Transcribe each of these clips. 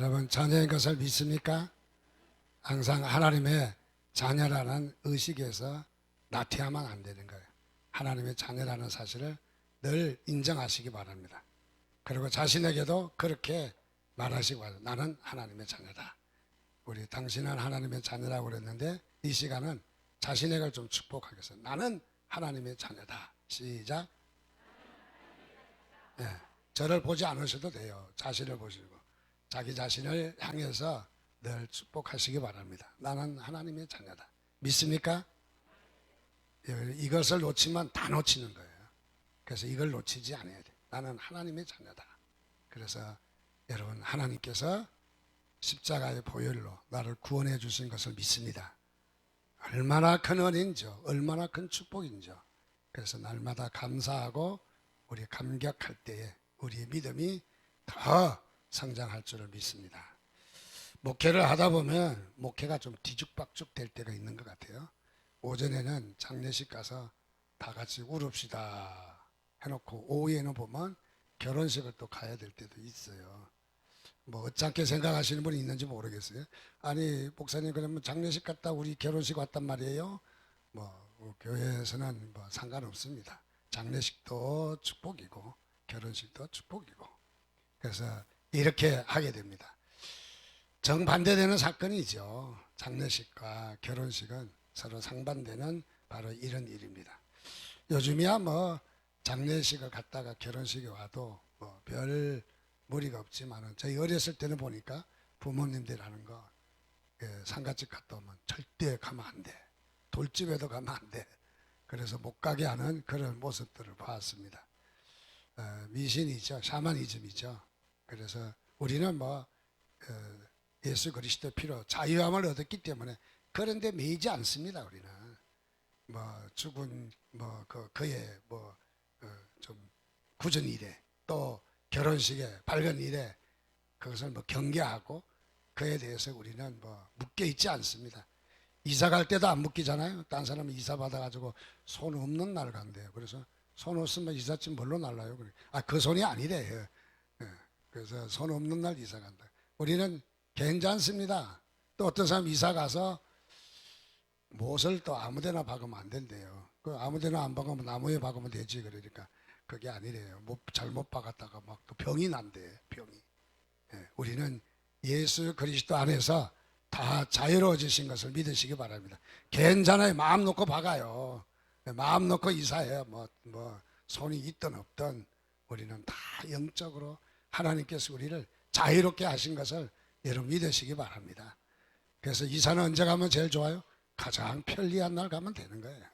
여러분 자녀인 것을 믿습니까? 항상 하나님의 자녀라는 의식에서 나태하면 안 되는 거예요. 하나님의 자녀라는 사실을 늘 인정하시기 바랍니다. 그리고 자신에게도 그렇게 말하시기 바랍니다. 나는 하나님의 자녀다. 우리 당신은 하나님의 자녀라고 그랬는데 이 시간은 자신에게 좀 축복하겠습니다. 나는 하나님의 자녀다. 시작. 네, 저를 보지 않으셔도 돼요. 자신을 보시고 자기 자신을 향해서 늘 축복하시기 바랍니다. 나는 하나님의 자녀다. 믿습니까? 이것을 놓치면 다 놓치는 거예요. 그래서 이걸 놓치지 않아야 돼. 나는 하나님의 자녀다. 그래서 여러분 하나님께서 십자가의 보혈로 나를 구원해 주신 것을 믿습니다. 얼마나 큰 은혜인지요. 얼마나 큰 축복인지요. 그래서 날마다 감사하고 우리 감격할 때에 우리의 믿음이 더 성장할 줄을 믿습니다. 목회를 하다 보면 목회가 좀 뒤죽박죽 될 때가 있는 것 같아요. 오전에는 장례식 가서 다 같이 울읍시다 해놓고 오후에는 보면 결혼식을 또 가야 될 때도 있어요. 뭐 어떻게 생각하시는 분이 있는지 모르겠어요. 아니 목사님 그러면 장례식 갔다 우리 결혼식 왔단 말이에요. 뭐 교회에서는 뭐 상관없습니다. 장례식도 축복이고 결혼식도 축복이고 그래서 이렇게 하게 됩니다. 정반대되는 사건이죠. 장례식과 결혼식은 서로 상반되는 바로 이런 일입니다. 요즘이야 뭐 장례식을 갔다가 결혼식에 와도 뭐 별 무리가 없지만은 저희 어렸을 때는 보니까 부모님들 하는 거 상가집 갔다 오면 절대 가면 안 돼. 돌집에도 가면 안 돼. 그래서 못 가게 하는 그런 모습들을 봤습니다. 미신이죠. 샤머니즘이죠. 그래서 우리는 뭐 예수 그리스도 피로 자유함을 얻었기 때문에 그런데 매이지 않습니다. 우리는 뭐 죽은 뭐 그의 뭐 좀 굳은 일에 또 결혼식에 밝은 일에 그것을 뭐 경계하고 그에 대해서 우리는 뭐 묶여 있지 않습니다. 이사 갈 때도 안 묶이잖아요. 딴 사람이 이사 받아가지고 손 없는 날 간대요. 그래서 손 없으면 이삿짐 뭘로 날라요? 그 손이 아니래요. 그래서 손 없는 날 이사 간다. 우리는 괜찮습니다. 또 어떤 사람 이사 가서 못을 또 아무데나 박으면 안 된대요. 그 아무데나 안 박으면 나무에 박으면 되지. 그러니까 그게 아니래요. 잘못 박았다가 막 또 병이 난대. 병이. 우리는 예수 그리스도 안에서 다 자유로워지신 것을 믿으시기 바랍니다. 괜찮아요. 마음 놓고 박아요. 마음 놓고 이사해요. 뭐 손이 있든 없든 우리는 다 영적으로 하나님께서 우리를 자유롭게 하신 것을 여러분 믿으시기 바랍니다. 그래서 이사는 언제 가면 제일 좋아요? 가장 편리한 날 가면 되는 거예요.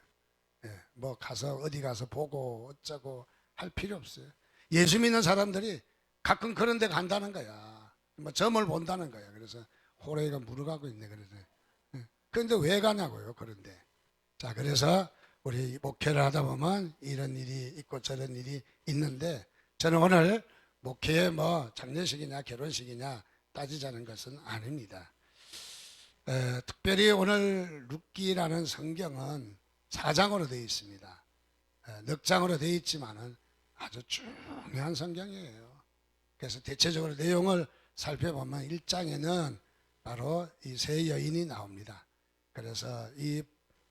뭐 가서 어디 가서 보고 어쩌고 할 필요 없어요. 예수 믿는 사람들이 가끔 그런 데 간다는 거야. 뭐 점을 본다는 거야. 그래서 호래가 물어가고 있네. 그래서 그런데 왜 가냐고요. 그런데 자 그래서 우리 목회를 하다 보면 이런 일이 있고 저런 일이 있는데 저는 오늘 목회에 뭐 장례식이냐 결혼식이냐 따지자는 것은 아닙니다. 특별히 오늘 룻기라는 성경은 4장으로 되어 있습니다. 넉 장으로 되어 있지만은 아주 중요한 성경이에요. 그래서 대체적으로 내용을 살펴보면 1장에는 바로 이 세 여인이 나옵니다. 그래서 이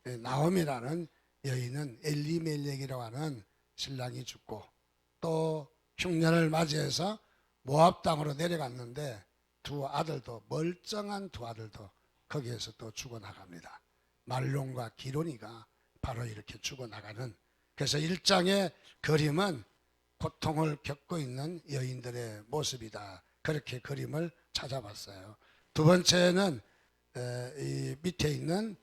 나옴이라는 여인은 엘리멜렉이라고 하는 신랑이 죽고 또 흉년을 맞이해서 모압 땅으로 내려갔는데 두 아들도 멀쩡한 두 아들도 거기에서 또 죽어나갑니다. 말론과 기론이가 바로 이렇게 죽어나가는 그래서 1장의 그림은 고통을 겪고 있는 여인들의 모습이다. 그렇게 그림을 찾아봤어요. 두 번째는 이 밑에 있는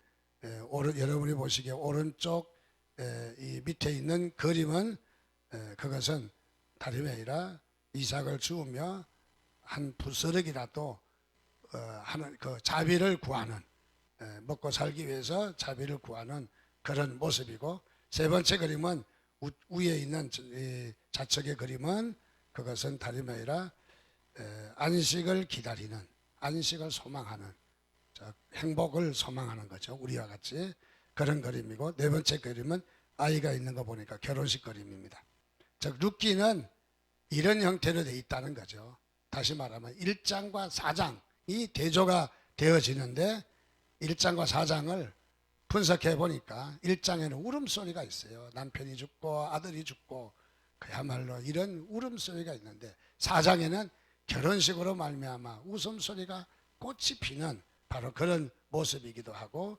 여러분이 보시기에 오른쪽 이 밑에 있는 그림은 그것은 다름이 아니라 이삭을 주우며 한 부스럭이라도 하는 그 자비를 구하는 먹고 살기 위해서 자비를 구하는 그런 모습이고 세 번째 그림은 위에 있는 좌측의 그림은 그것은 다름이 아니라 안식을 기다리는 안식을 소망하는 행복을 소망하는 거죠. 우리와 같이 그런 그림이고 네 번째 그림은 아이가 있는 거 보니까 결혼식 그림입니다. 즉 룻기는 이런 형태로 되어 있다는 거죠. 다시 말하면 1장과 4장이 대조가 되어지는데 1장과 4장을 분석해 보니까 1장에는 울음소리가 있어요. 남편이 죽고 아들이 죽고 그야말로 이런 울음소리가 있는데 4장에는 결혼식으로 말미암아 웃음소리가 꽃이 피는 바로 그런 모습이기도 하고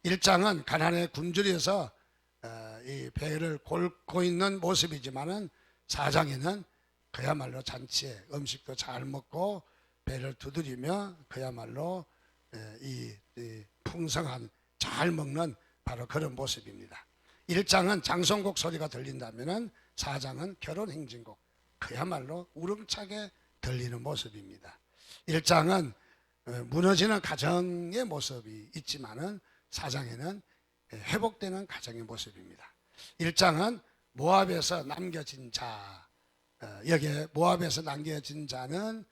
1장은 가난에 굶주려서 이 배를 골고 있는 모습이지만은 4장에는 그야말로 잔치에 음식도 잘 먹고 배를 두드리며 그야말로 이 풍성한 잘 먹는 바로 그런 모습입니다. 1장은 장송곡 소리가 들린다면은 4장은 결혼행진곡 그야말로 우렁차게 들리는 모습입니다. 1장은 무너지는 가정의 모습이 있지만은 4장에는 회복되는 가정의 모습입니다. 1장은 모압에서 남겨진 자, 여기에 모압에서 남겨진 자는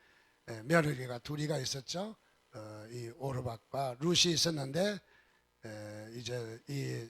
며느리가 둘이가 있었죠. 이 오르박과 룻이 있었는데 이제 이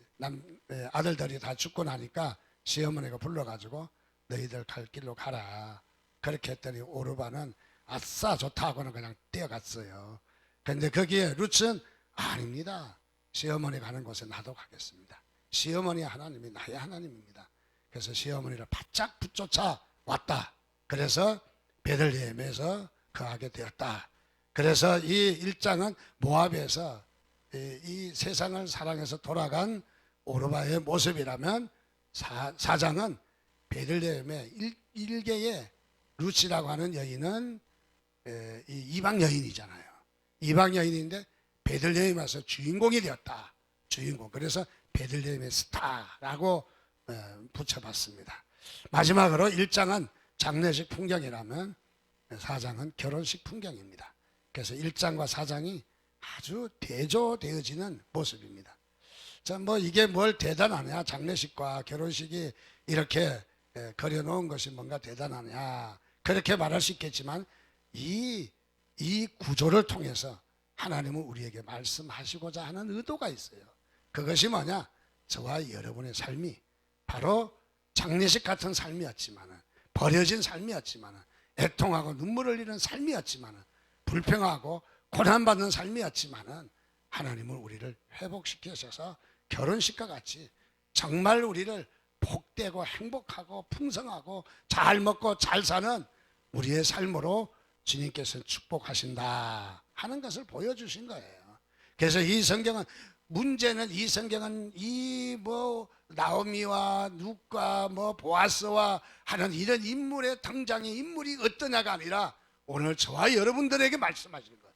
아들들이 다 죽고 나니까 시어머니가 불러가지고 너희들 갈 길로 가라. 그렇게 했더니 오르바는 아싸 좋다 하고는 그냥 뛰어갔어요. 그런데 거기에 룻은 아닙니다. 시어머니 가는 곳에 나도 가겠습니다. 시어머니 하나님이 나의 하나님입니다. 그래서 시어머니를 바짝 붙쫓아 왔다. 그래서 베들레헴에서 거하게 되었다. 그래서 이 1장은 모압에서 이 세상을 사랑해서 돌아간 오르바의 모습이라면 4장은 베들레헴의 일개의 룻이라고 하는 여인은 이방 여인이잖아요. 이방 여인인데 베들레헴에서 주인공이 되었다. 주인공. 그래서 베들레헴의 스타라고 붙여봤습니다. 마지막으로 1장은 장례식 풍경이라면 4장은 결혼식 풍경입니다. 그래서 1장과 4장이 아주 대조되어지는 모습입니다. 자, 뭐 이게 뭘 대단하냐? 장례식과 결혼식이 이렇게 그려놓은 것이 뭔가 대단하냐? 그렇게 말할 수 있겠지만 이 구조를 통해서 하나님은 우리에게 말씀하시고자 하는 의도가 있어요. 그것이 뭐냐? 저와 여러분의 삶이 바로 장례식 같은 삶이었지만은 버려진 삶이었지만은 애통하고 눈물을 흘리는 삶이었지만은 불평하고 고난받는 삶이었지만은 하나님은 우리를 회복시키셔서 결혼식과 같이 정말 우리를 복되고 행복하고 풍성하고 잘 먹고 잘 사는 우리의 삶으로 주님께서 축복하신다 하는 것을 보여주신 거예요. 그래서 이 성경은 문제는 이 성경은 이 뭐 나오미와 룻과 뭐 보아스와 하는 이런 인물의 등장의 인물이 어떠냐가 아니라 오늘 저와 여러분들에게 말씀하시는 거예요.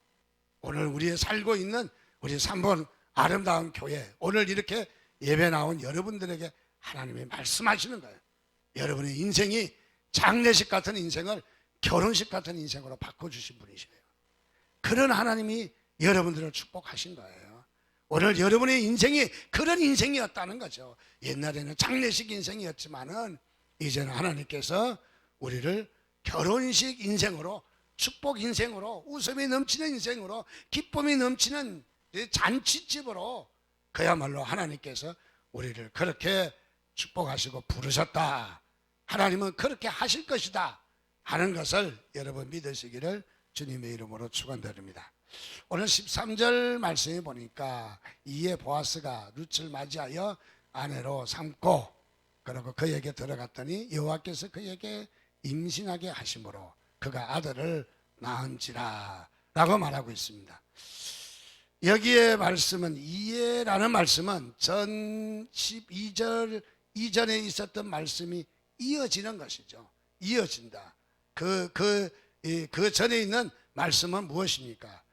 오늘 우리의 살고 있는 우리 3번 아름다운 교회 오늘 이렇게 예배 나온 여러분들에게 하나님이 말씀하시는 거예요. 여러분의 인생이 장례식 같은 인생을 결혼식 같은 인생으로 바꿔주신 분이세요. 그런 하나님이 여러분들을 축복하신 거예요. 오늘 여러분의 인생이 그런 인생이었다는 거죠. 옛날에는 장례식 인생이었지만은 이제는 하나님께서 우리를 결혼식 인생으로 축복 인생으로 웃음이 넘치는 인생으로 기쁨이 넘치는 잔치집으로 그야말로 하나님께서 우리를 그렇게 축복하시고 부르셨다. 하나님은 그렇게 하실 것이다 하는 것을 여러분 믿으시기를 주님의 이름으로 축원드립니다. 오늘 13절 말씀에 보니까 이에 보아스가 룻을 맞이하여 아내로 삼고 그리고 그에게 들어갔더니 여호와께서 그에게 임신하게 하심으로 그가 아들을 낳은지라 라고 말하고 있습니다. 여기에 말씀은 이에라는 말씀은 전 12절 이전에 있었던 말씀이 이어지는 것이죠. 이어진다. 그 전에 있는 말씀은 무엇입니까?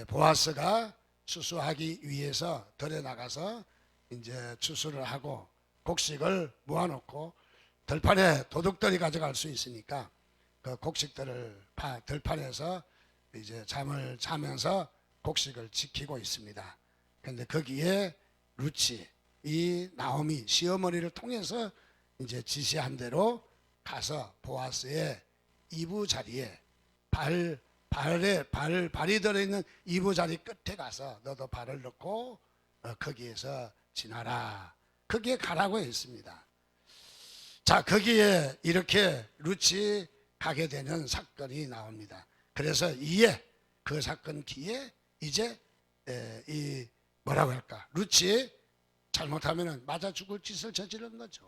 보아스가 추수하기 위해서 들에 나가서 이제 추수를 하고 곡식을 모아놓고 들판에 도둑들이 가져갈 수 있으니까 그 곡식들을 들판에서 이제 잠을 자면서 곡식을 지키고 있습니다. 그런데 거기에 룻이 이 나오미 시어머니를 통해서 이제 지시한 대로 가서 보아스의 이부 자리에 발이 들어있는 이부 자리 끝에 가서 너도 발을 넣고 거기에서 지나라. 거기에 가라고 했습니다. 자, 거기에 이렇게 룻이 가게 되는 사건이 나옵니다. 그래서 이에 그 사건 뒤에 이제 이 뭐라고 할까, 루치 잘못하면은 맞아 죽을 짓을 저지른 거죠.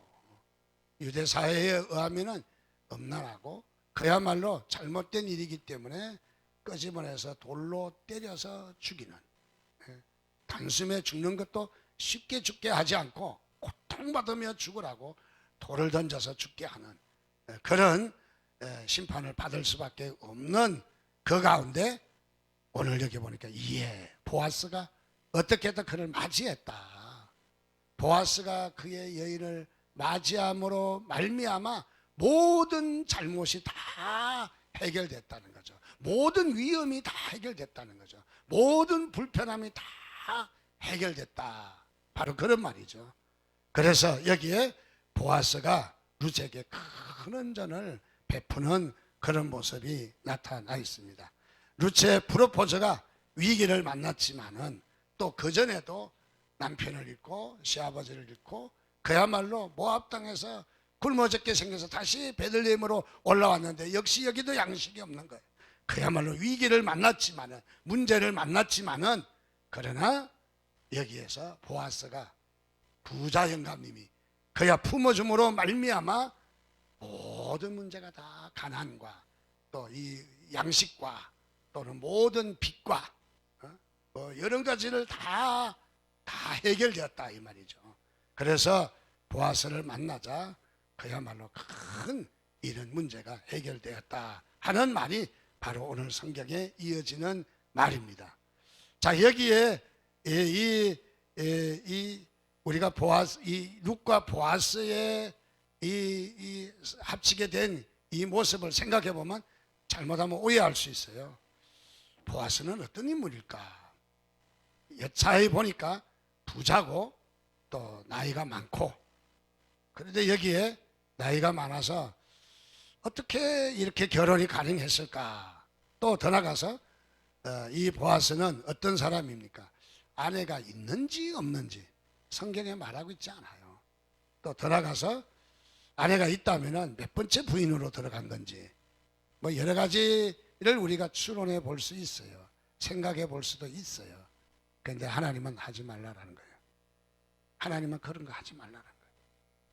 유대 사회에 의하면은 엄란하고 그야말로 잘못된 일이기 때문에 끄집어내서 돌로 때려서 죽이는, 단숨에 죽는 것도 쉽게 죽게 하지 않고 고통받으며 죽으라고 돌을 던져서 죽게 하는 그런 심판을 받을 수밖에 없는 그 가운데 오늘 여기 보니까 보아스가 어떻게 해서 그를 맞이했다. 보아스가 그의 여인을 맞이함으로 말미암아 모든 잘못이 다 해결됐다는 거죠. 모든 위험이 다 해결됐다는 거죠. 모든 불편함이 다 해결됐다. 바로 그런 말이죠. 그래서 여기에 보아스가 룻에게 큰恩전을 베푸는 그런 모습이 나타나 있습니다. 룻의 프로포즈가 위기를 만났지만은 또 그전에도 남편을 잃고 시아버지를 잃고 그야말로 모압 땅에서 굶어 죽게 생겨서 다시 베들레헴으로 올라왔는데 역시 여기도 양식이 없는 거예요. 그야말로 위기를 만났지만은, 문제를 만났지만은, 그러나 여기에서 보아스가 부자 영감님이 그야 품어줌으로 말미암아 모든 문제가 다 가난과 또 이 양식과 또는 모든 빚과 여러 가지를 다 해결되었다 이 말이죠. 그래서 보아스를 만나자 그야말로 큰 이런 문제가 해결되었다 하는 말이 바로 오늘 성경에 이어지는 말입니다. 자, 여기에 우리가 보아스, 이 룻과 보아스의 이 합치게 된 이 모습을 생각해 보면 잘못하면 오해할 수 있어요. 보아스는 어떤 인물일까? 여차히 보니까 부자고 또 나이가 많고, 그런데 여기에 나이가 많아서 어떻게 이렇게 결혼이 가능했을까? 또 더 나가서 이 보아스는 어떤 사람입니까? 아내가 있는지 없는지 성경에 말하고 있지 않아요. 또 더 나가서 아내가 있다면 몇 번째 부인으로 들어간 건지 뭐 여러 가지를 우리가 추론해 볼 수 있어요. 생각해 볼 수도 있어요. 그런데 하나님은 하지 말라라는 거예요. 하나님은 그런 거 하지 말라는 거예요.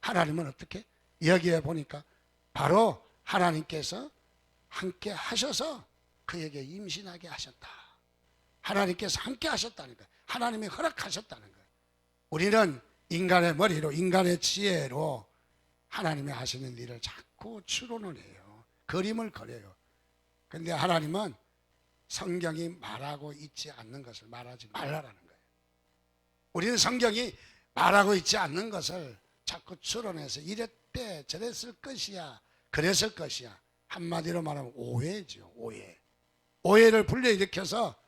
하나님은 어떻게? 여기에 보니까 바로 하나님께서 함께 하셔서 그에게 임신하게 하셨다. 하나님께서 함께 하셨다는 거예요. 하나님이 허락하셨다는 거예요. 우리는 인간의 머리로, 인간의 지혜로 하나님이 하시는 일을 자꾸 추론을 해요. 그림을 그려요. 그런데 하나님은 성경이 말하고 있지 않는 것을 말하지 말라라는 거예요. 우리는 성경이 말하고 있지 않는 것을 자꾸 추론해서 이랬대 저랬을 것이야 그랬을 것이야, 한마디로 말하면 오해죠. 오해를 불러일으켜서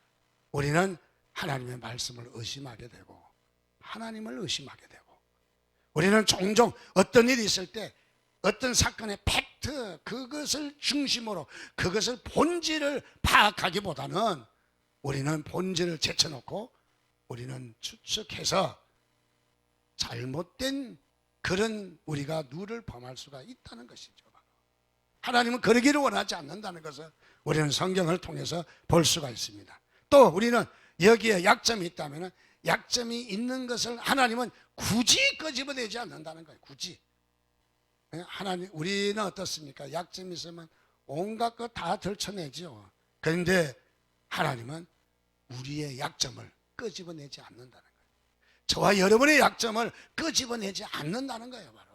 우리는 하나님의 말씀을 의심하게 되고 하나님을 의심하게 되고, 우리는 종종 어떤 일이 있을 때 어떤 사건의 팩트, 그것을 중심으로 그것을 본질을 파악하기보다는 우리는 본질을 제쳐놓고 우리는 추측해서 잘못된 그런 우리가 누를 범할 수가 있다는 것이죠. 하나님은 그러기를 원하지 않는다는 것을 우리는 성경을 통해서 볼 수가 있습니다. 또 우리는 여기에 약점이 있다면 약점이 있는 것을 하나님은 굳이 끄집어내지 않는다는 거예요. 굳이. 하나님, 우리는 어떻습니까? 약점이 있으면 온갖 것 다 들춰내죠. 그런데 하나님은 우리의 약점을 끄집어내지 않는다는 거예요. 저와 여러분의 약점을 끄집어내지 않는다는 거예요. 바로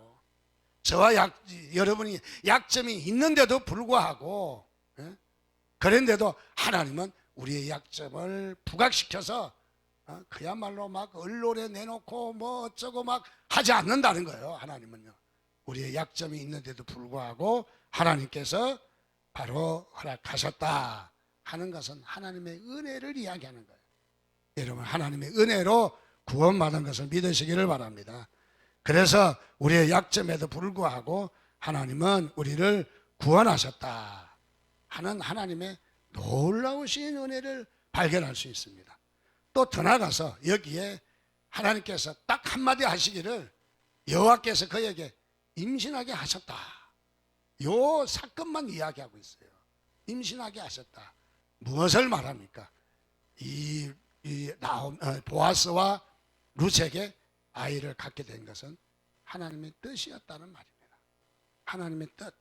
저와 여러분이 약점이 있는데도 불구하고, 그런데도 하나님은 우리의 약점을 부각시켜서 그야말로 막 언론에 내놓고 뭐 어쩌고 막 하지 않는다는 거예요. 하나님은요, 우리의 약점이 있는데도 불구하고 하나님께서 바로 허락하셨다 하는 것은 하나님의 은혜를 이야기하는 거예요. 여러분, 하나님의 은혜로 구원받은 것을 믿으시기를 바랍니다. 그래서 우리의 약점에도 불구하고 하나님은 우리를 구원하셨다 하는 하나님의 놀라우신 은혜를 발견할 수 있습니다. 또 더 나가서 여기에 하나님께서 딱 한마디 하시기를, 여호와께서 그에게 임신하게 하셨다. 요 사건만 이야기하고 있어요. 임신하게 하셨다. 무엇을 말합니까? 보아스와 룻에게 아이를 갖게 된 것은 하나님의 뜻이었다는 말입니다. 하나님의 뜻.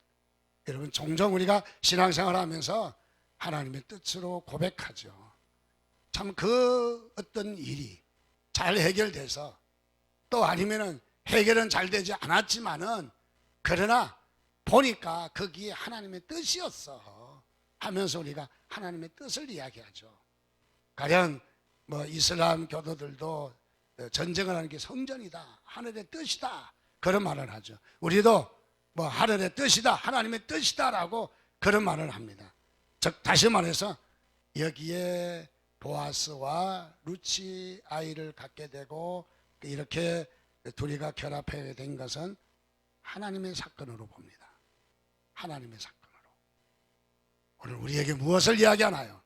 여러분, 종종 우리가 신앙생활 하면서 하나님의 뜻으로 고백하죠. 참 그 어떤 일이 잘 해결돼서, 또 아니면은 해결은 잘 되지 않았지만은, 그러나 보니까 거기에 하나님의 뜻이었어 하면서 우리가 하나님의 뜻을 이야기하죠. 가령 이슬람 교도들도 전쟁을 하는 게 성전이다, 하늘의 뜻이다, 그런 말을 하죠. 우리도 하늘의 뜻이다, 하나님의 뜻이다라고 그런 말을 합니다. 즉 다시 말해서 여기에 보아스와 룻이 아이를 갖게 되고 이렇게 둘이가 결합하게 된 것은 하나님의 사건으로 봅니다. 하나님의 사건으로. 오늘 우리에게 무엇을 이야기하나요?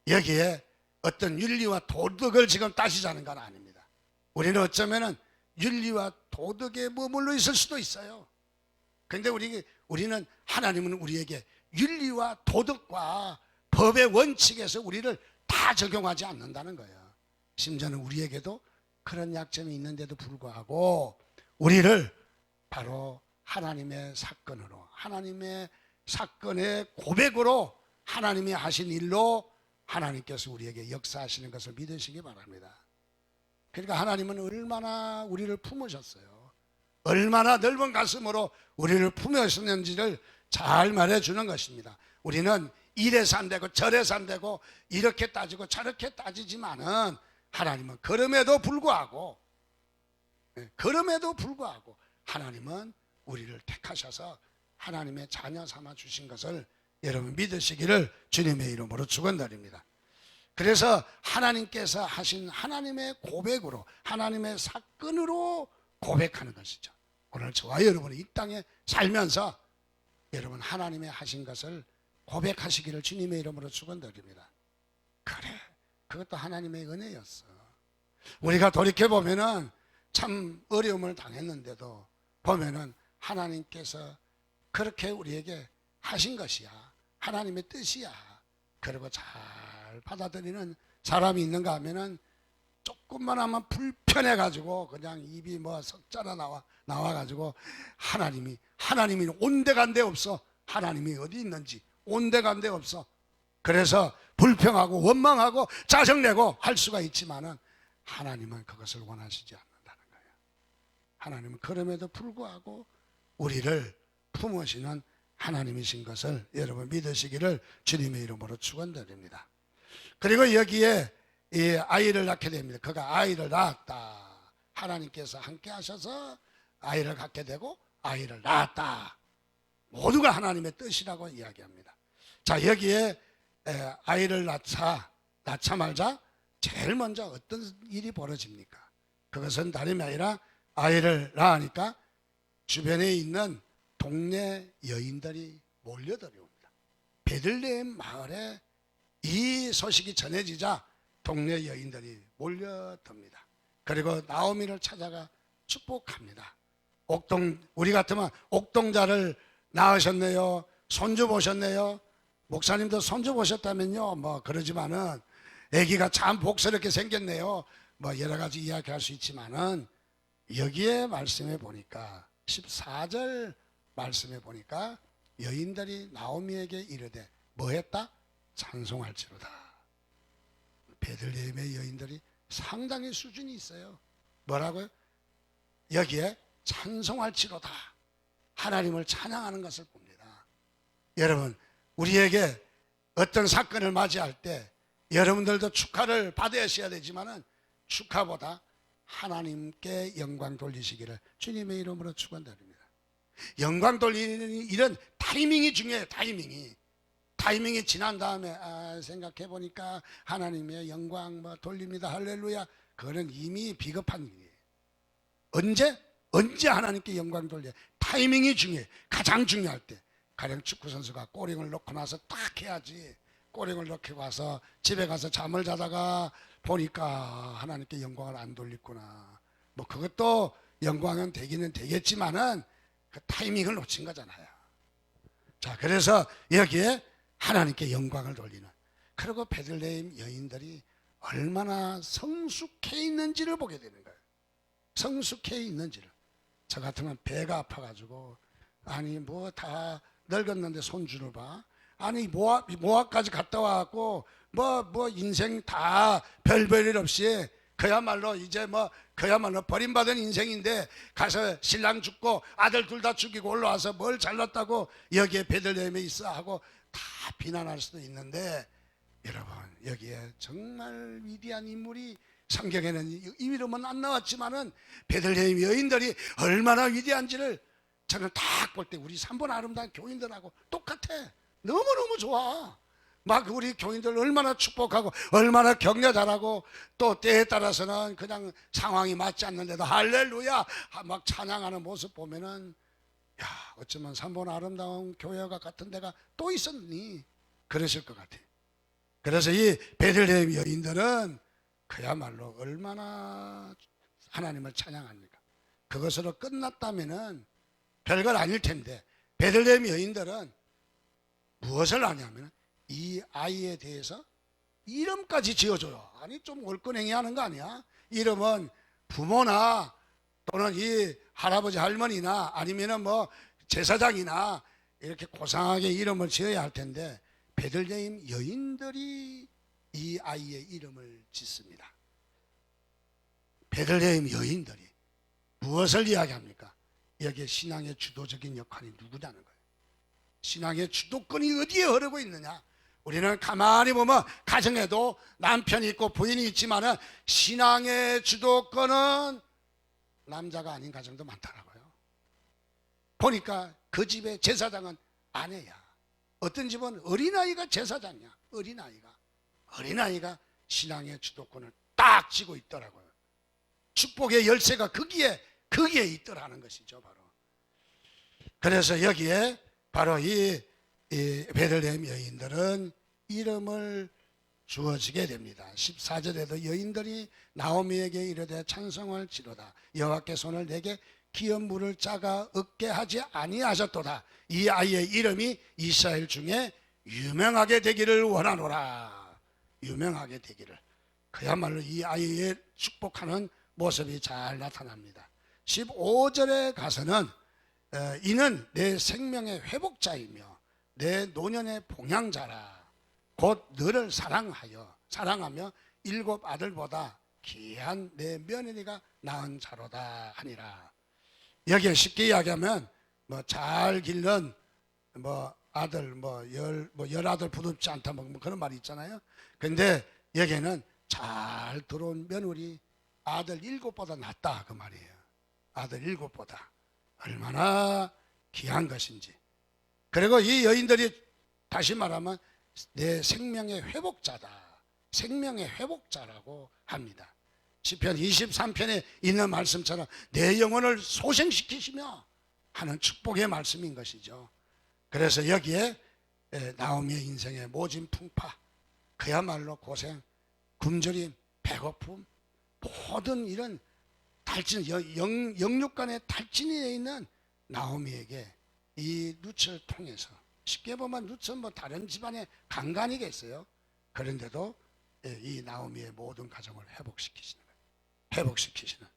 여기에 어떤 윤리와 도덕을 지금 따지자는 건 아닙니다. 우리는 어쩌면은 윤리와 도덕에 머물러 있을 수도 있어요. 그런데 우리는, 하나님은 우리에게 윤리와 도덕과 법의 원칙에서 우리를 다 적용하지 않는다는 거예요. 심지어는 우리에게도 그런 약점이 있는데도 불구하고 우리를 바로 하나님의 사건으로, 하나님의 사건의 고백으로, 하나님이 하신 일로 하나님께서 우리에게 역사하시는 것을 믿으시기 바랍니다. 그러니까 하나님은 얼마나 우리를 품으셨어요. 얼마나 넓은 가슴으로 우리를 품으셨는지를 잘 말해주는 것입니다. 우리는 이래서 안 되고 저래서 안 되고 이렇게 따지고 저렇게 따지지만은 하나님은 그럼에도 불구하고 하나님은 우리를 택하셔서 하나님의 자녀 삼아 주신 것을 여러분 믿으시기를 주님의 이름으로 축원드립니다. 그래서 하나님께서 하신 하나님의 고백으로, 하나님의 사건으로 고백하는 것이죠. 오늘 저와 여러분이 이 땅에 살면서 여러분 하나님의 하신 것을 고백하시기를 주님의 이름으로 축원드립니다. 그래, 그것도 하나님의 은혜였어. 우리가 돌이켜보면은 참 어려움을 당했는데도 보면은 하나님께서 그렇게 우리에게 하신 것이야, 하나님의 뜻이야. 그리고 잘 받아들이는 사람이 있는가 하면은 조금만 하면 불편해가지고 그냥 입이 석자나 나와가지고 하나님이 온데간데 없어. 하나님이 어디 있는지 온데간데 없어. 그래서 불평하고 원망하고 짜증내고 할 수가 있지만은 하나님은 그것을 원하시지 않는다는 거예요. 하나님은 그럼에도 불구하고 우리를 품으시는 하나님이신 것을 여러분 믿으시기를 주님의 이름으로 축원드립니다. 그리고 여기에 이 아이를 낳게 됩니다. 그가 아이를 낳았다. 하나님께서 함께 하셔서 아이를 갖게 되고 아이를 낳았다. 모두가 하나님의 뜻이라고 이야기합니다. 자, 여기에 아이를 낳자마자 제일 먼저 어떤 일이 벌어집니까? 그것은 다름이 아니라 아이를 낳으니까 주변에 있는 동네 여인들이 몰려들어옵니다. 베들레헴 마을에 이 소식이 전해지자 동네 여인들이 몰려듭니다. 그리고 나오미를 찾아가 축복합니다. 우리 같으면 옥동자를 낳으셨네요, 손주 보셨네요. 목사님도 손주 보셨다면요 그러지만은 아기가 참 복스럽게 생겼네요, 여러 가지 이야기할 수 있지만은 여기에 말씀해 보니까 14절 말씀해 보니까 여인들이 나오미에게 이르되 뭐 했다? 찬송할지로다. 베들레헴의 여인들이 상당히 수준이 있어요. 뭐라고요? 여기에 찬송할지로다. 하나님을 찬양하는 것을 봅니다. 여러분, 우리에게 어떤 사건을 맞이할 때 여러분들도 축하를 받으셔야 되지만은 축하보다 하나님께 영광 돌리시기를 주님의 이름으로 축원드립니다. 영광 돌리는 일은 타이밍이 중요해요. 타이밍이 지난 다음에 생각해 보니까 하나님의 영광 돌립니다, 할렐루야. 그거는 이미 비겁한 일이에요. 언제 하나님께 영광 돌려? 타이밍이 중요해. 가장 중요할 때. 가령 축구 선수가 꼬링을 넣고 나서 딱 해야지. 꼬링을 넣고 와서 집에 가서 잠을 자다가 보니까 하나님께 영광을 안 돌렸구나. 그것도 영광은 되기는 되겠지만은 그 타이밍을 놓친 거잖아요. 자, 그래서 여기에 하나님께 영광을 돌리는, 그리고 베들레헴 여인들이 얼마나 성숙해 있는지를 보게 되는 거예요. 성숙해 있는지를. 저 같으면 배가 아파가지고, 아니 뭐 다 늙었는데 손주를 봐. 아니 모압까지 갔다 와갖고 뭐 인생 다 별별 일 없이 그야말로 이제 뭐 그야말로 버림받은 인생인데 가서 신랑 죽고 아들 둘 다 죽이고 올라와서 뭘 잘났다고 여기에 베들레헴에 있어 하고 다 비난할 수도 있는데, 여러분 여기에 정말 위대한 인물이, 성경에는 이름은 안 나왔지만은 베들레헴 여인들이 얼마나 위대한지를 저는 딱 볼 때 우리 3번 아름다운 교인들하고 똑같아. 너무너무 좋아. 막 우리 교인들 얼마나 축복하고 얼마나 격려 잘하고, 또 때에 따라서는 그냥 상황이 맞지 않는데도 할렐루야 막 찬양하는 모습 보면은, 야, 어쩌면 3번 아름다운 교회가 같은 데가 또 있었니? 그러실 것 같아. 그래서 이 베들레헴 여인들은 그야말로 얼마나 하나님을 찬양합니까? 그것으로 끝났다면은 별걸 아닐 텐데, 베들레헴 여인들은 무엇을 하냐면 이 아이에 대해서 이름까지 지어줘요. 아니 좀 올건행위 하는 거 아니야? 이름은 부모나 또는 이 할아버지 할머니나 아니면은 뭐 제사장이나 이렇게 고상하게 이름을 지어야 할 텐데, 베들레헴 여인들이 이 아이의 이름을 짓습니다. 베들레헴 여인들이 무엇을 이야기합니까? 여기에 신앙의 주도적인 역할이 누구냐는 거예요. 신앙의 주도권이 어디에 흐르고 있느냐? 우리는 가만히 보면 가정에도 남편이 있고 부인이 있지만은 신앙의 주도권은 남자가 아닌 가정도 많더라고요. 보니까 그 집의 제사장은 아내야. 어떤 집은 어린아이가 제사장이야. 어린아이가 신앙의 주도권을 딱 쥐고 있더라고요. 축복의 열쇠가 거기에 있더라는 것이죠, 바로. 그래서 여기에 바로 이 베들레헴 여인들은 이름을 주어지게 됩니다. 14절에도 여인들이 나오미에게 이르되 찬송을 지로다. 여호와께 손을 내게 기업 물을 짜가 얻게 하지 아니하셨도다. 이 아이의 이름이 이스라엘 중에 유명하게 되기를 원하노라. 유명하게 되기를. 그야말로 이 아이의 축복하는 모습이 잘 나타납니다. 15절에 가서는 이는 내 생명의 회복자이며 내 노년의 봉양자라. 곧 너를 사랑하며 7 아들보다 귀한 내 며느리가 낳은 자로다 하니라. 여기에 쉽게 이야기하면 뭐 잘 길른 뭐 아들 열 아들 부럽지 않다 뭐 그런 말이 있잖아요. 근데 여기에는 잘 들어온 며느리 아들 7보다 낫다 그 말이에요. 아들 7보다 얼마나 귀한 것인지. 그리고 이 여인들이 다시 말하면 내 생명의 회복자다. 생명의 회복자라고 합니다. 시편 23편에 있는 말씀처럼 내 영혼을 소생시키시며 하는 축복의 말씀인 것이죠. 그래서 여기에 나오미의 인생의 모진 풍파, 그야말로 고생, 굶주림, 배고픔, 모든 이런 탈진, 영육간의 탈진에 있는 나오미에게 이 룻을 통해서, 쉽게 보면 룻은 뭐 다른 집안의 간간이겠어요. 그런데도 이 나오미의 모든 가정을 회복시키시는 거예요. 회복시키시는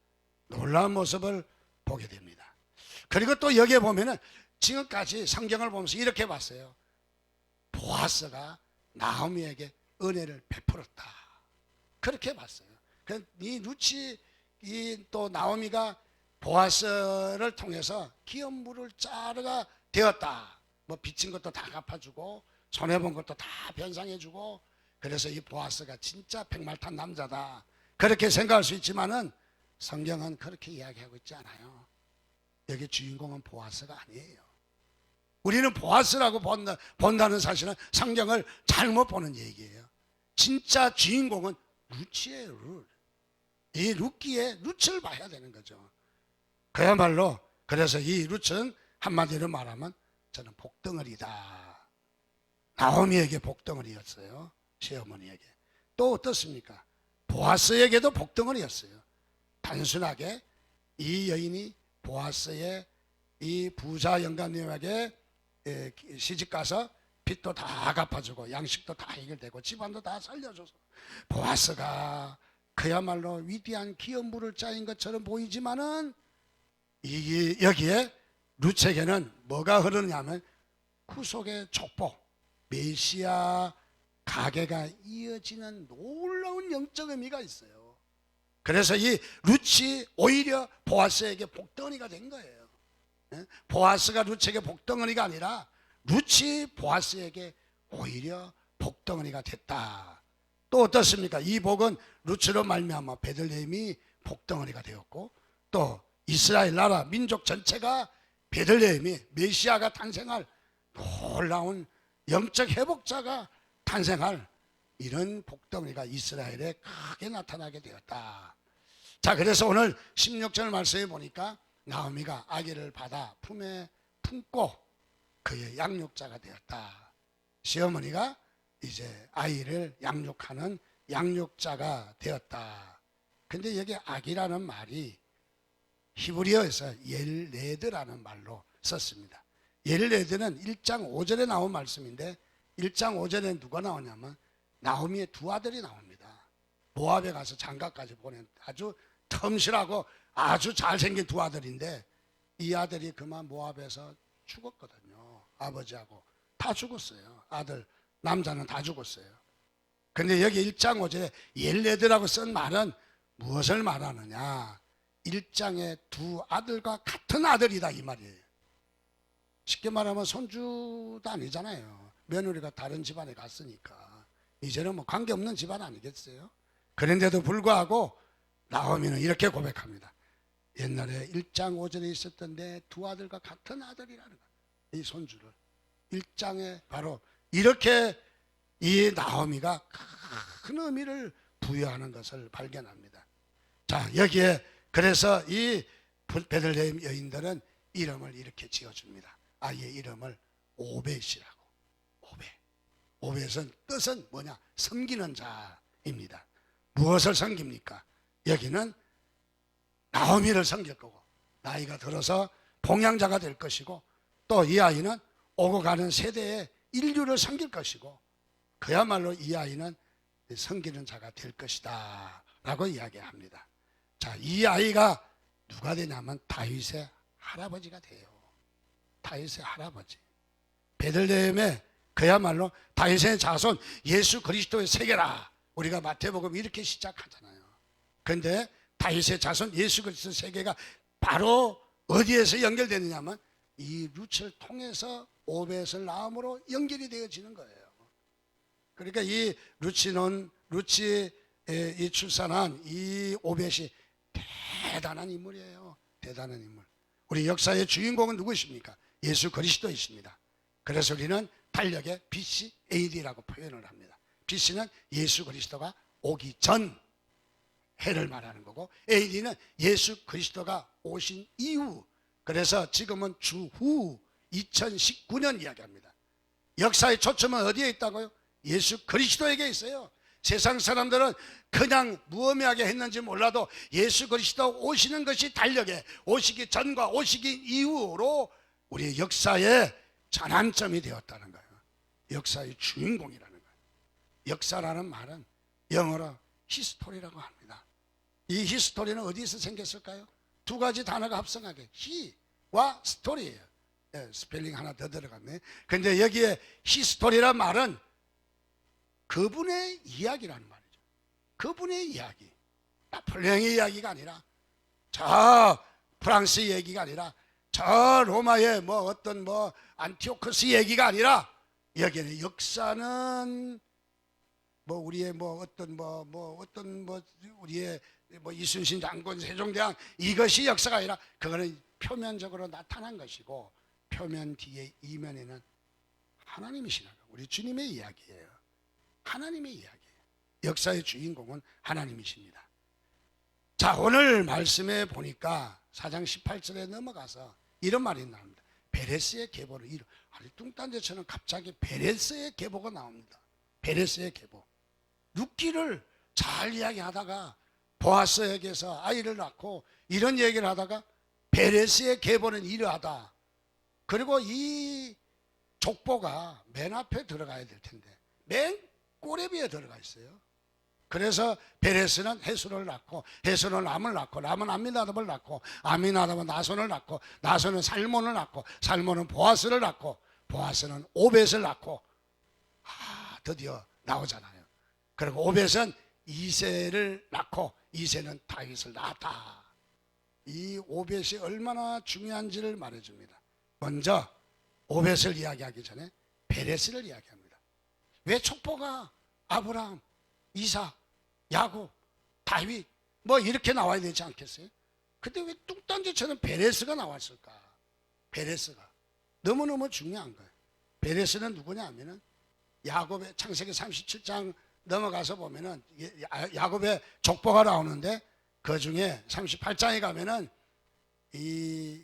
놀라운 모습을 보게 됩니다. 그리고 또 여기에 보면은 지금까지 성경을 보면서 이렇게 봤어요. 보아스가 나오미에게 은혜를 베풀었다. 그렇게 봤어요. 이 룻이 또 나오미가 보아스를 통해서 기업 물을 짜르가 되었다. 뭐 빚진 것도 다 갚아주고 손해본 것도 다 변상해주고, 그래서 이 보아스가 진짜 백말탄 남자다. 그렇게 생각할 수 있지만은 성경은 그렇게 이야기하고 있지 않아요. 여기 주인공은 보아스가 아니에요. 우리는 보아스라고 본다는 사실은 성경을 잘못 보는 얘기예요. 진짜 주인공은 룻이에요. 룻. 이 룻기에 룻을 봐야 되는 거죠. 그야말로 그래서 이 룻은 한마디로 말하면 저는 복덩어리다. 나오미에게 복덩어리였어요. 시어머니에게. 또 어떻습니까? 보아스에게도 복덩어리였어요. 단순하게 이 여인이 보아스의 이 부자 영감님에게 시집 가서 빚도 다 갚아주고 양식도 다 해결되고 집안도 다 살려줘서 보아스가 그야말로 위대한 기업물을 짜인 것처럼 보이지만은 여기에 룻에게는 뭐가 흐르냐면 구속의 촉복, 메시아 가계가 이어지는 놀라운 영적 의미가 있어요. 그래서 이 룻이 오히려 보아스에게 복덩어리가 된 거예요. 보아스가 룻에게 복덩어리가 아니라 룻이 보아스에게 오히려 복덩어리가 됐다. 또 어떻습니까? 이 복은 룻으로 말미암아 베들레헴이 복덩어리가 되었고, 또 이스라엘 나라 민족 전체가 베들레헴이 메시아가 탄생할 놀라운 영적 회복자가 탄생할 이런 복덩어리가 이스라엘에 크게 나타나게 되었다. 자, 그래서 오늘 16절 말씀에 보니까 나오미가 아기를 받아 품에 품고 그의 양육자가 되었다. 시어머니가 이제 아이를 양육하는 양육자가 되었다. 근데 여기 아기라는 말이 히브리어에서 옐레드라는 말로 썼습니다. 옐레드는 1장 5절에 나온 말씀인데 1장 5절에 누가 나오냐면 나오미의 두 아들이 나옵니다. 모압에 가서 장가까지 보낸 아주 텀실하고 아주 잘생긴 두 아들인데 이 아들이 그만 모압에서 죽었거든요. 아버지하고 다 죽었어요. 아들 남자는 다 죽었어요. 근데 여기 1장 5절에 옐레드라고 쓴 말은 무엇을 말하느냐? 1장의 두 아들과 같은 아들이다 이 말이에요. 쉽게 말하면 손주도 아니잖아요. 며느리가 다른 집안에 갔으니까 이제는 뭐 관계없는 집안 아니겠어요? 그런데도 불구하고 나오미는 이렇게 고백합니다. 옛날에 1장 5절에 있었던 내 두 아들과 같은 아들이라는 거예요. 이 손주를 1장에 바로 이렇게 이 나오미가 큰 의미를 부여하는 것을 발견합니다. 자, 여기에 그래서 이 베들레헴 여인들은 이름을 이렇게 지어줍니다. 아이의 이름을 오벳이라고. 오벳은 뜻은 뭐냐? 섬기는 자입니다. 무엇을 섬깁니까? 여기는 나오미를 섬길 거고 나이가 들어서 봉양자가 될 것이고 또 이 아이는 오고 가는 세대의 인류를 섬길 것이고 그야말로 이 아이는 섬기는 자가 될 것이다 라고 이야기합니다. 자, 이 아이가 누가 되냐면 다윗의 할아버지가 돼요. 다윗의 할아버지. 베들레헴에 그야말로 다윗의 자손 예수 그리스도의 세계라. 우리가 마태복음 이렇게 시작하잖아요. 그런데 다윗의 자손 예수 그리스도의 세계가 바로 어디에서 연결되느냐면 이 룻을 통해서 오벳을 낳음으로 연결이 되어지는 거예요. 그러니까 이 룻이 이 출산한 이 오벳이 대단한 인물이에요. 대단한 인물. 우리 역사의 주인공은 누구십니까? 예수 그리스도이십니다. 그래서 우리는 달력에 BC AD라고 표현을 합니다. BC는 예수 그리스도가 오기 전 해를 말하는 거고 AD는 예수 그리스도가 오신 이후, 그래서 지금은 주후 2019년 이야기합니다. 역사의 초점은 어디에 있다고요? 예수 그리스도에게 있어요. 세상 사람들은 그냥 무의미하게 했는지 몰라도 예수 그리스도 오시는 것이 달력에 오시기 전과 오시기 이후로 우리의 역사의 전환점이 되었다는 거예요. 역사의 주인공이라는 거예요. 역사라는 말은 영어로 히스토리라고 합니다. 이 히스토리는 어디서 생겼을까요? 두 가지 단어가 합성하게 히와 스토리예요. 스펠링 하나 더 들어갔네. 근데 여기에 히스토리란 말은 그분의 이야기라는 말이죠. 그분의 이야기. 나폴레옹의 이야기가 아니라 저 프랑스 얘기가 아니라 저 로마의 뭐 어떤 뭐 안티오코스 얘기가 아니라 여기는 역사는 뭐 우리의 뭐 어떤 우리의 뭐 이순신 장군 세종대왕 이것이 역사가 아니라 그거는 표면적으로 나타난 것이고 표면 뒤에 이면에는 하나님이시라고 우리 주님의 이야기예요. 하나님의 이야기예요. 역사의 주인공은 하나님이십니다. 자, 오늘 말씀에 보니까 4장 18절에 넘어가서 이런 말이 나옵니다. 베레스의 계보를 아니 뚱딴데처럼 갑자기 베레스의 계보가 나옵니다. 베레스의 계보. 룻기를 잘 이야기하다가 보아스에게서 아이를 낳고 이런 얘기를 하다가 베레스의 계보는 이러하다. 그리고 이 족보가 맨 앞에 들어가야 될 텐데 맨 꼬레비에 들어가 있어요. 그래서 베레스는 헤스를 낳고, 헤스는 람을 낳고, 람은 암미나답을 낳고, 암미나답은 나손을 낳고, 나손은 살몬을 낳고, 살몬은 보아스를 낳고, 보아스는 오벳을 낳고, 드디어 나오잖아요. 그리고 오벳은 이새를 낳고, 이새는 다윗을 낳았다. 이 오벳이 얼마나 중요한지를 말해줍니다. 먼저 오벳을 이야기하기 전에 베레스를 이야기합니다. 왜 족보가 아브라함, 이삭, 야곱, 다윗 뭐 이렇게 나와야 되지 않겠어요? 근데 왜 뚝단지처럼 베레스가 나왔을까? 베레스가 너무너무 중요한 거예요. 베레스는 누구냐 하면은 야곱의 창세기 37장 넘어가서 보면은 야곱의 족보가 나오는데 그 중에 38장에 가면은 이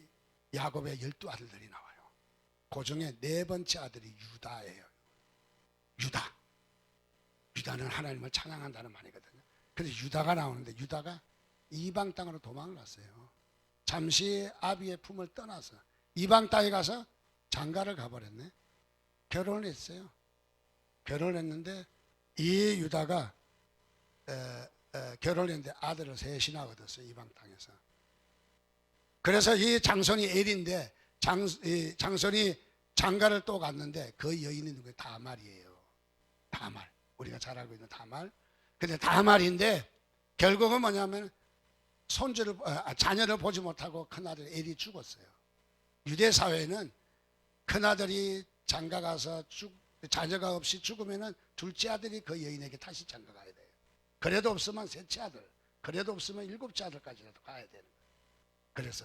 야곱의 12아들들이 나와요. 그 중에 네 번째 아들이 유다예요. 유다는 하나님을 찬양한다는 말이거든요. 그래서 유다가 나오는데 유다가 이방 땅으로 도망을 갔어요. 잠시 아비의 품을 떠나서 이방 땅에 가서 장가를 가버렸네. 결혼을 했어요. 결혼을 했는데 이 유다가 결혼을 했는데 아들을 셋이나 얻었어요. 이방 땅에서. 그래서 이 장손이 엘인데 장손이 장가를 또 갔는데 그 여인이 누구예요? 다말이에요. 다말. 우리가 잘 알고 있는 다말. 근데 다말인데 결국은 뭐냐면 자녀를 보지 못하고 큰아들 엘이 죽었어요. 유대 사회는 큰아들이 장가 가서 자녀가 없이 죽으면은 둘째 아들이 그 여인에게 다시 장가 가야 돼요. 그래도 없으면 셋째 아들, 그래도 없으면 일곱째 아들까지라도 가야 되는 거예요. 그래서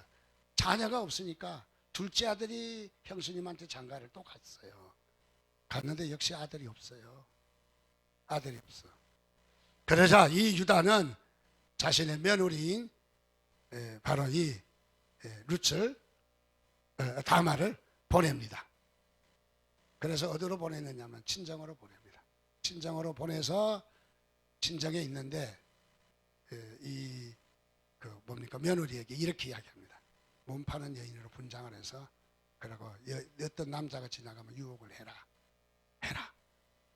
자녀가 없으니까 둘째 아들이 형수님한테 장가를 또 갔어요. 갔는데 역시 아들이 없어요. 아들이 없어. 그러자 이 유다는 자신의 며느리인 바로 이 룻을 다말을 보냅니다. 그래서 어디로 보냈느냐면 친정으로 보냅니다. 친정으로 보내서 친정에 있는데 며느리에게 이렇게 이야기합니다. 몸 파는 여인으로 분장을 해서 그리고 어떤 남자가 지나가면 유혹을 해라.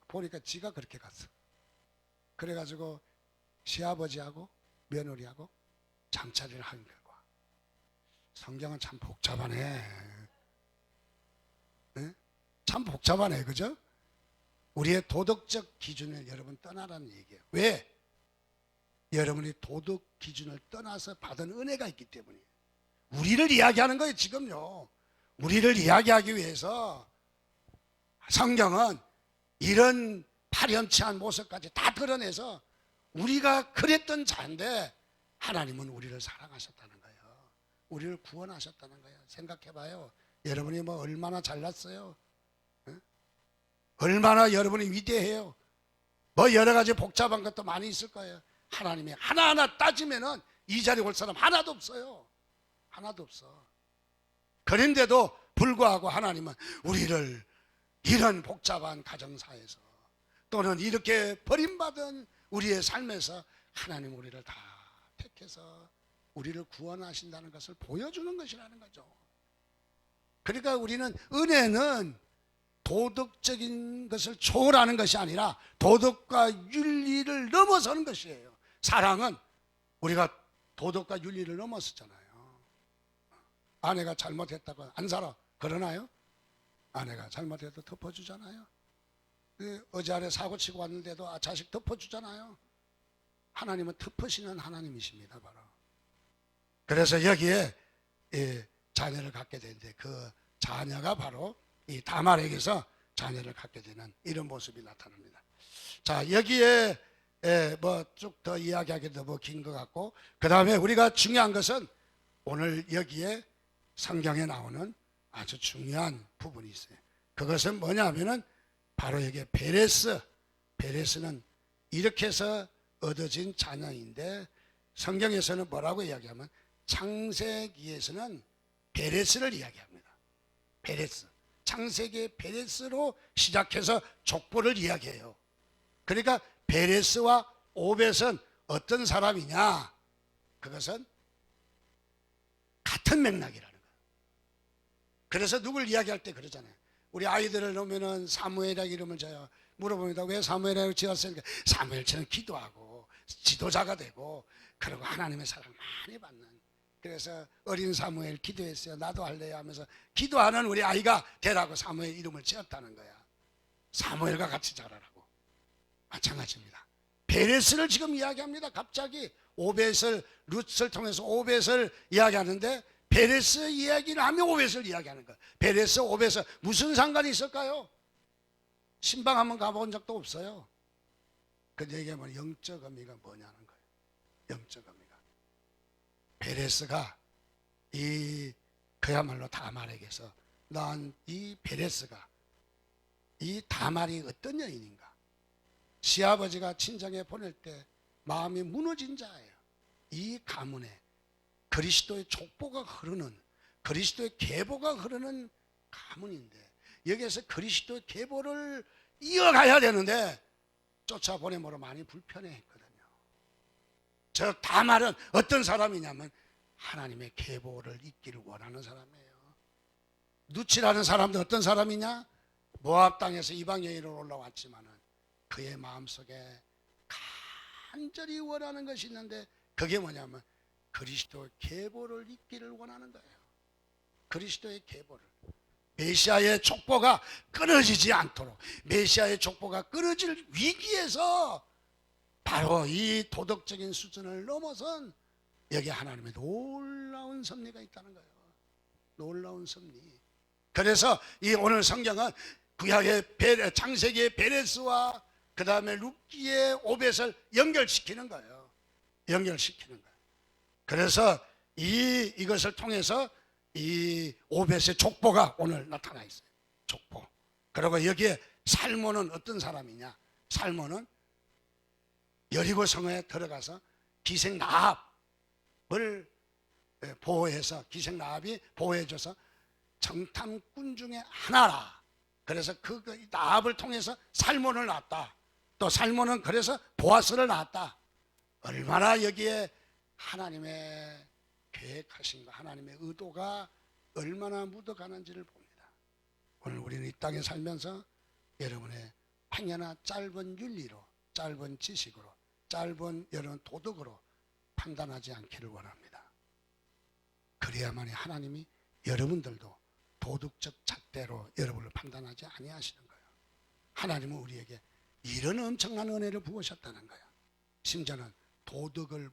보니까 지가 그렇게 갔어. 그래가지고 시아버지하고 며느리하고 잠자리를 한 결과 성경은 참 복잡하네. 네? 참 복잡하네, 그죠? 우리의 도덕적 기준을 여러분 떠나라는 얘기예요. 왜? 여러분이 도덕 기준을 떠나서 받은 은혜가 있기 때문이에요. 우리를 이야기하는 거예요, 지금요. 우리를 이야기하기 위해서 성경은 이런 파렴치한 모습까지 다 드러내서 우리가 그랬던 자인데 하나님은 우리를 사랑하셨다는 거예요. 우리를 구원하셨다는 거예요. 생각해봐요. 여러분이 뭐 얼마나 잘났어요? 얼마나 여러분이 위대해요? 뭐 여러 가지 복잡한 것도 많이 있을 거예요. 하나님이 하나하나 따지면은 이 자리에 올 사람 하나도 없어요. 하나도 없어. 그런데도 불구하고 하나님은 우리를 이런 복잡한 가정사에서 또는 이렇게 버림받은 우리의 삶에서 하나님 우리를 다 택해서 우리를 구원하신다는 것을 보여주는 것이라는 거죠. 그러니까 우리는 은혜는 도덕적인 것을 초월하는 것이 아니라 도덕과 윤리를 넘어서는 것이에요. 사랑은 우리가 도덕과 윤리를 넘었었잖아요. 아내가 잘못했다고 안 살아. 그러나요? 아내가 잘못해도 덮어주잖아요. 어제 아래 사고 치고 왔는데도 자식 덮어주잖아요. 하나님은 덮으시는 하나님이십니다, 바로. 그래서 여기에 자녀를 갖게 되는데 그 자녀가 바로 이 다말에게서 자녀를 갖게 되는 이런 모습이 나타납니다. 자, 여기에 뭐 쭉 더 이야기하기도 뭐 긴 것 같고, 그 다음에 우리가 중요한 것은 오늘 여기에 성경에 나오는 아주 중요한 부분이 있어요. 그것은 뭐냐 하면은 바로 여기에 베레스는 이렇게 해서 얻어진 자녀인데 성경에서는 뭐라고 이야기하면 창세기에서는 베레스를 이야기합니다. 베레스. 창세기의 베레스로 시작해서 족보를 이야기해요. 그러니까 베레스와 오벳은 어떤 사람이냐? 그것은 같은 맥락이라는 거예요. 그래서 누굴 이야기할 때 그러잖아요. 우리 아이들을 놓으면은 사무엘이라고 이름을 져요. 물어봅니다. 왜 사무엘이라고 지었습니까? 사무엘처럼 기도하고 지도자가 되고 그리고 하나님의 사랑 많이 받는. 그래서 어린 사무엘 기도했어요. 나도 할래요 하면서 기도하는 우리 아이가 되라고 사무엘 이름을 지었다는 거야. 사무엘과 같이 자라라고. 마찬가지입니다. 베레스를 지금 이야기합니다. 갑자기 오벳을, 룻을 통해서 오벳을 이야기하는데 베레스 이야기를 하면 오벳을 이야기하는 거예요. 베레스, 오벳은 무슨 상관이 있을까요? 신방 한번 가본 적도 없어요. 그 얘기하면 영적 의미가 뭐냐는 거예요. 영적 의미가. 베레스가 그야말로 다말에게서 난 이 베레스가 이 다말이 어떤 여인인가. 시아버지가 친정에 보낼 때 마음이 무너진 자예요. 이 가문에 그리스도의 족보가 흐르는, 그리스도의 계보가 흐르는 가문인데 여기에서 그리스도의 계보를 이어가야 되는데 쫓아보내므로 많이 불편해했거든요. 저 다말은 어떤 사람이냐면 하나님의 계보를 잇기를 원하는 사람이에요. 누치라는 사람도 어떤 사람이냐? 모압 땅에서 이방 여인으로 올라왔지만은 그의 마음속에 간절히 원하는 것이 있는데 그게 뭐냐면 그리스도의 계보를 잇기를 원하는 거예요. 그리스도의 계보를. 메시아의 족보가 끊어지지 않도록, 메시아의 족보가 끊어질 위기에서 바로 이 도덕적인 수준을 넘어선 여기 하나님의 놀라운 섭리가 있다는 거예요. 놀라운 섭리. 그래서 이 오늘 성경은 구약의 창세기의 베레스와 그 다음에 룻기의 오벳을 연결시키는 거예요. 연결시키는 거예요. 그래서 이것을 통해서 이 오벳의 족보가 오늘 나타나 있어요. 족보. 그리고 여기에 살몬은 어떤 사람이냐? 살몬은 여리고 성에 들어가서 기생 라합을 보호해서, 기생 라합이 보호해줘서 정탐꾼 중에 하나라. 그래서 그 라합을 통해서 살몬을 낳았다. 또 살몬은 그래서 보아스를 낳았다. 얼마나 여기에 하나님의 계획하신가, 하나님의 의도가 얼마나 묻어가는지를 봅니다. 오늘 우리는 이 땅에 살면서 여러분의 행여나 짧은 윤리로, 짧은 지식으로, 짧은 여러분 도덕으로 판단하지 않기를 원합니다. 그래야만이 하나님이 여러분들도 도덕적 잣대로 여러분을 판단하지 아니하시는 거예요. 하나님은 우리에게 이런 엄청난 은혜를 부으셨다는 거예요. 심지어는 도덕을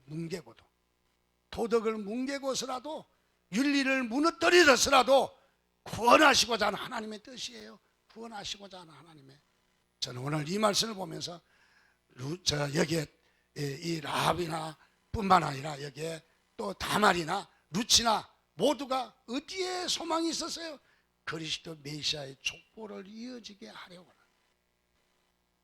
뭉개고서라도 윤리를 무너뜨리더라도 구원하시고자 하는 하나님의 뜻이에요. 구원하시고자 하는 하나님의. 저는 오늘 이 말씀을 보면서 여기에 이 라합이나 뿐만 아니라 여기에 또 다말이나 룻이나 모두가 어디에 소망이 있었어요? 그리스도 메시아의 족보를 이어지게 하려고 하는,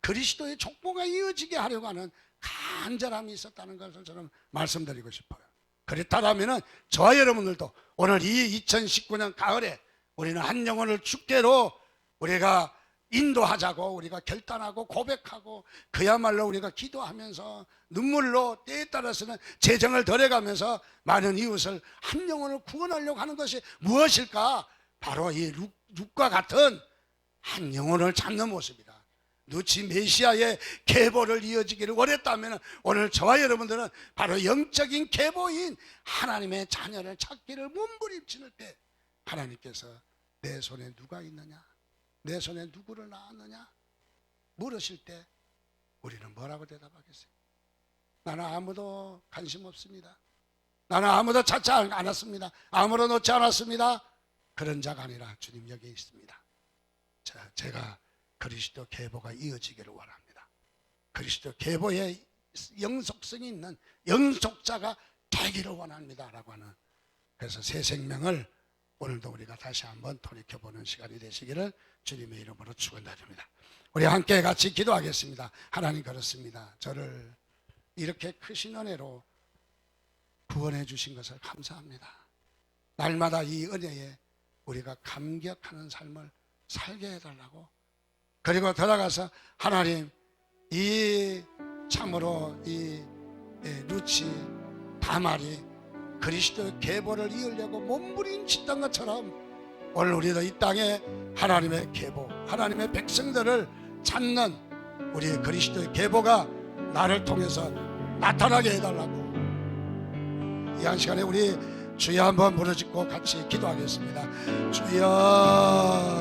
그리스도의 족보가 이어지게 하려고 하는 간절함이 있었다는 것을 저는 말씀드리고 싶어요. 그렇다면 저와 여러분들도 오늘 이 2019년 가을에 우리는 한 영혼을 주께로 우리가 인도하자고 우리가 결단하고 고백하고 그야말로 우리가 기도하면서 눈물로 때에 따라서는 재정을 덜해가면서 많은 이웃을 한 영혼을 구원하려고 하는 것이 무엇일까? 바로 이 룻과 같은 한 영혼을 찾는 모습이다. 룻이 메시아의 계보를 이어지기를 원했다면 오늘 저와 여러분들은 바로 영적인 계보인 하나님의 자녀를 찾기를 몸부림치는 때 하나님께서 내 손에 누가 있느냐, 내 손에 누구를 낳았느냐 물으실 때 우리는 뭐라고 대답하겠어요? 나는 아무도 관심 없습니다. 나는 아무도 찾지 않았습니다. 아무도 놓지 않았습니다. 그런 자가 아니라 주님 여기 있습니다. 제가 그리스도 계보가 이어지기를 원합니다. 그리스도 계보의 영속성이 있는 영속자가 되기를 원합니다 라고 하는, 그래서 새 생명을 오늘도 우리가 다시 한번 돌이켜보는 시간이 되시기를 주님의 이름으로 축원드립니다. 우리 함께 같이 기도하겠습니다. 하나님, 그렇습니다. 저를 이렇게 크신 은혜로 구원해 주신 것을 감사합니다. 날마다 이 은혜에 우리가 감격하는 삶을 살게 해달라고, 그리고 들어가서 하나님, 이 참으로 이 룻이 다말이 그리스도의 계보를 이으려고 몸부림치던 것처럼 오늘 우리도 이 땅에 하나님의 계보, 하나님의 백성들을 찾는 우리 그리스도의 계보가 나를 통해서 나타나게 해달라고. 이 한 시간에 우리 주여 한번 부르짖고 같이 기도하겠습니다. 주여.